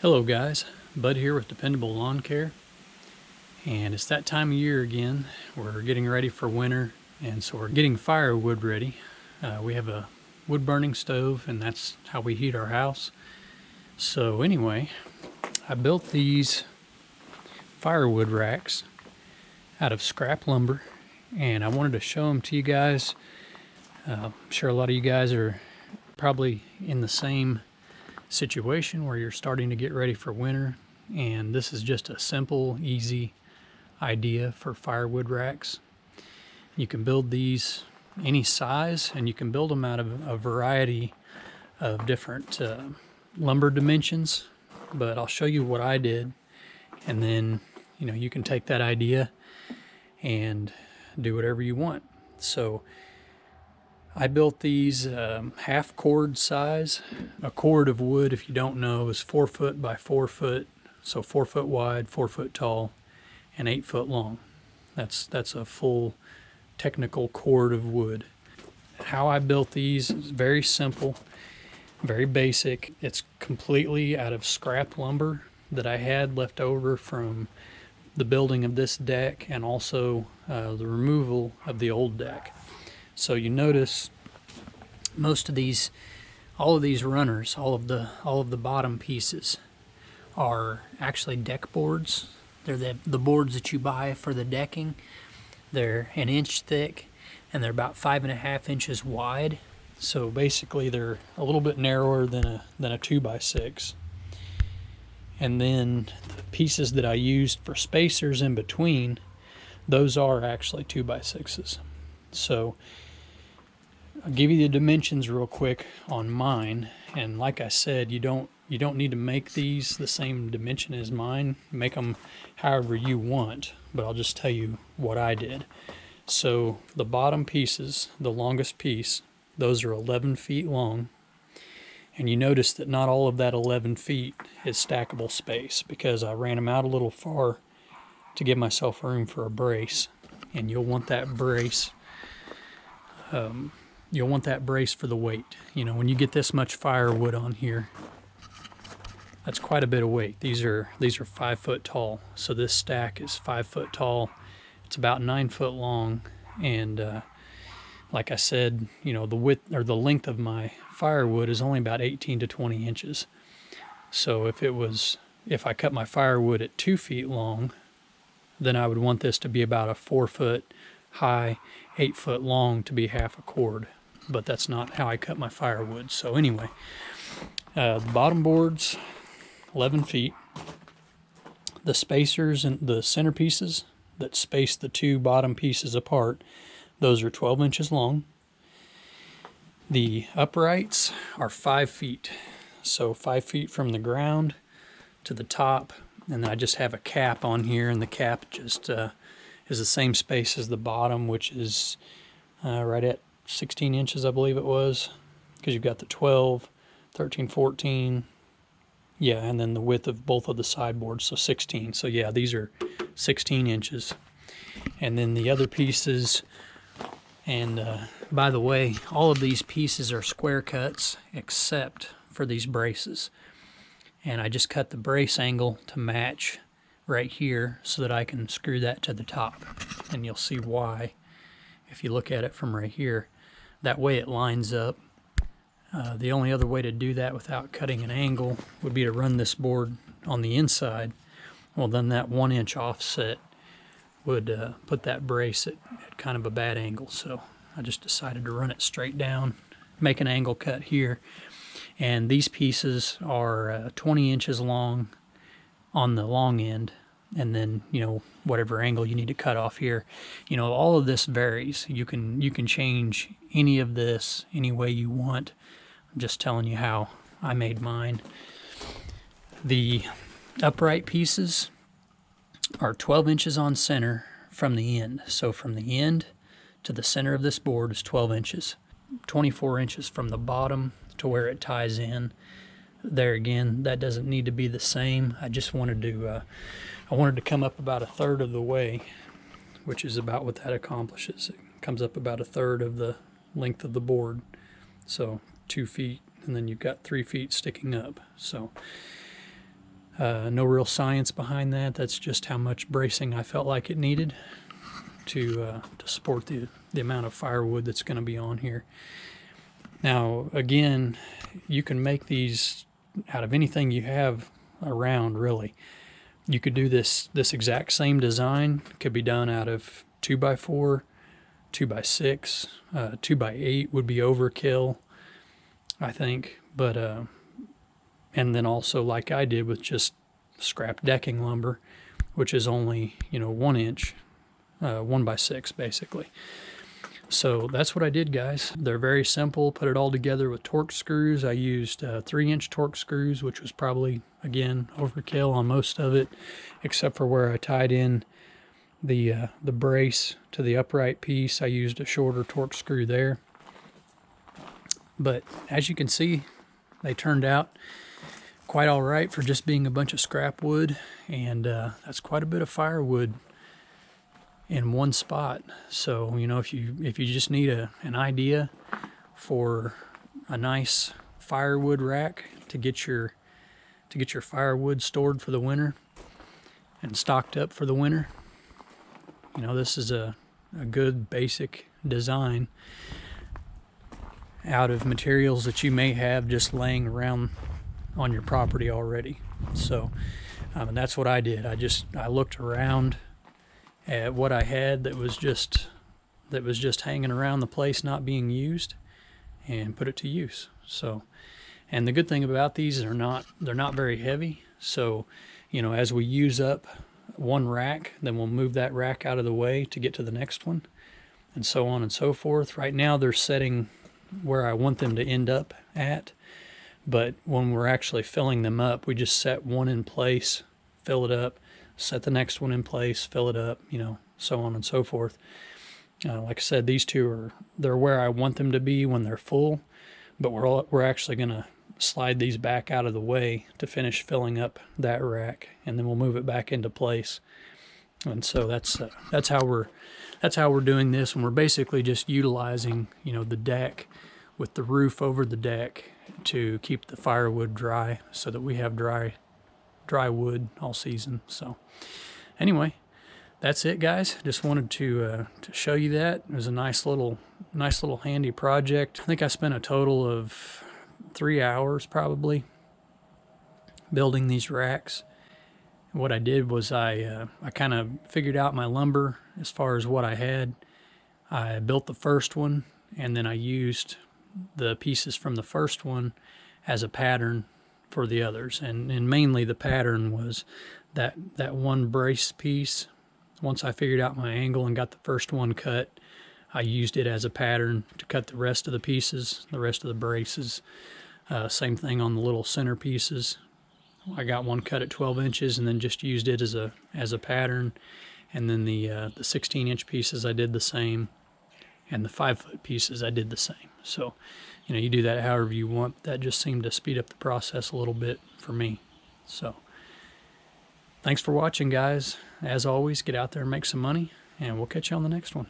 Hello guys, Bud here with Dependable Lawn Care, and it's that time of year again. We're getting ready for winter, and so we're getting firewood ready. We have a wood burning stove, and that's how we heat our house. So anyway, I built these firewood racks out of scrap lumber, and I wanted to show them to you guys. I'm sure a lot of you guys are probably in the same situation where you're starting to get ready for winter, and this is just a simple, easy idea for firewood racks. You can build these any size, and you can build them out of a variety of different lumber dimensions, but I'll show you what I did, and then you can take that idea and do whatever you want. So I built these half cord size. A cord of wood, if you don't know, is 4 foot by 4 foot, so 4 foot wide, 4 foot tall, and 8 foot long. That's a full technical cord of wood. How I built these is very simple, very basic. It's completely out of scrap lumber that I had left over from the building of this deck, and also the removal of the old deck. So you notice most of these, all of these runners, all of the bottom pieces are actually deck boards. They're the boards that you buy for the decking. They're an inch thick, and they're about 5.5 inches wide. So basically they're a little bit narrower than a 2x6. And then the pieces that I used for spacers in between, those are actually 2x6s. So I'll give you the dimensions real quick on mine, and like I said, you don't need to make these the same dimension as mine. Make them however you want, but I'll just tell you what I did. So the bottom pieces, the longest piece, those are 11 feet long, and you notice that not all of that 11 feet is stackable space, because I ran them out a little far to give myself room for a brace, and you'll want that brace. You'll want that brace for the weight. When you get this much firewood on here, that's quite a bit of weight. These are 5 foot tall, so this stack is 5 foot tall. It's about 9 foot long, and like I said, the width or the length of my firewood is only about 18 to 20 inches. So if I cut my firewood at 2 feet long, then I would want this to be about a 4 foot high, 8 foot long to be half a cord. But that's not how I cut my firewood. So anyway, the bottom boards, 11 feet. The spacers and the center pieces that space the two bottom pieces apart, those are 12 inches long. The uprights are 5 feet. So 5 feet from the ground to the top. And then I just have a cap on here, and the cap just is the same space as the bottom, which is right at 16 inches, I believe it was, because you've got the 12, 13, 14, yeah, and then the width of both of the sideboards, so 16. So yeah, these are 16 inches. And then the other pieces, and by the way, all of these pieces are square cuts except for these braces. And I just cut the brace angle to match right here so that I can screw that to the top. And you'll see why if you look at it from right here. That way it lines up. The only other way to do that without cutting an angle would be to run this board on the inside. Well, then that 1 inch offset would put that brace at kind of a bad angle. So I just decided to run it straight down, make an angle cut here. And these pieces are 20 inches long on the long end, and then whatever angle you need to cut off here. All of this varies. You can change any of this any way you want. I'm just telling you how I made mine. The upright pieces are 12 inches on center from the end. So from the end to the center of this board is 12 inches. 24 inches from the bottom to where it ties in. There again, that doesn't need to be the same. I just wanted to I wanted to come up about 1/3 of the way, which is about what that accomplishes. It comes up about 1/3 of the length of the board. So 2 feet, and then you've got 3 feet sticking up. So no real science behind that. That's just how much bracing I felt like it needed to support the amount of firewood that's going to be on here. Now, again, you can make these out of anything you have around, really. You could do this exact same design. Could be done out of 2x4, 2x6, 2x8 would be overkill, I think. But and then also, like I did with just scrap decking lumber, which is only 1 inch, 1x6 basically. So that's what I did, guys. They're very simple. Put it all together with Torx screws. I used 3-inch Torx screws, which was probably, again, overkill on most of it, except for where I tied in the brace to the upright piece. I used a shorter Torx screw there. But as you can see, they turned out quite all right for just being a bunch of scrap wood, and that's quite a bit of firewood in one spot. So if you just need an idea for a nice firewood rack to get your firewood stored for the winter and stocked up for the winter, this is a good basic design out of materials that you may have just laying around on your property already. So and that's what I did. I looked around at what I had that was just hanging around the place not being used, and put it to use. So, and the good thing about these is they're not very heavy. So as we use up one rack, then we'll move that rack out of the way to get to the next one, and so on and so forth. Right now they're setting where I want them to end up at, but when we're actually filling them up, we just set one in place, fill it up, set the next one in place, fill it up, so on and so forth. Like I said, these two they're where I want them to be when they're full, but we're actually going to slide these back out of the way to finish filling up that rack, and then we'll move it back into place. And so that's how we're doing this, and we're basically just utilizing the deck with the roof over the deck to keep the firewood dry, so that we have dry wood all season. So anyway, that's it, guys. Just wanted to show you that. It was a nice little handy project. I think I spent a total of 3 hours probably building these racks. What I did was I kind of figured out my lumber as far as what I had. I built the first one, and then I used the pieces from the first one as a pattern for the others, and mainly the pattern was that one brace piece. Once I figured out my angle and got the first one cut, I used it as a pattern to cut the rest of the pieces, the rest of the braces. Same thing on the little center pieces. I got one cut at 12 inches and then just used it as a pattern. And then the 16-inch pieces I did the same, and the 5-foot pieces I did the same. So you do that however you want. That just seemed to speed up the process a little bit for me. So thanks for watching, guys. As always, get out there and make some money, and we'll catch you on the next one.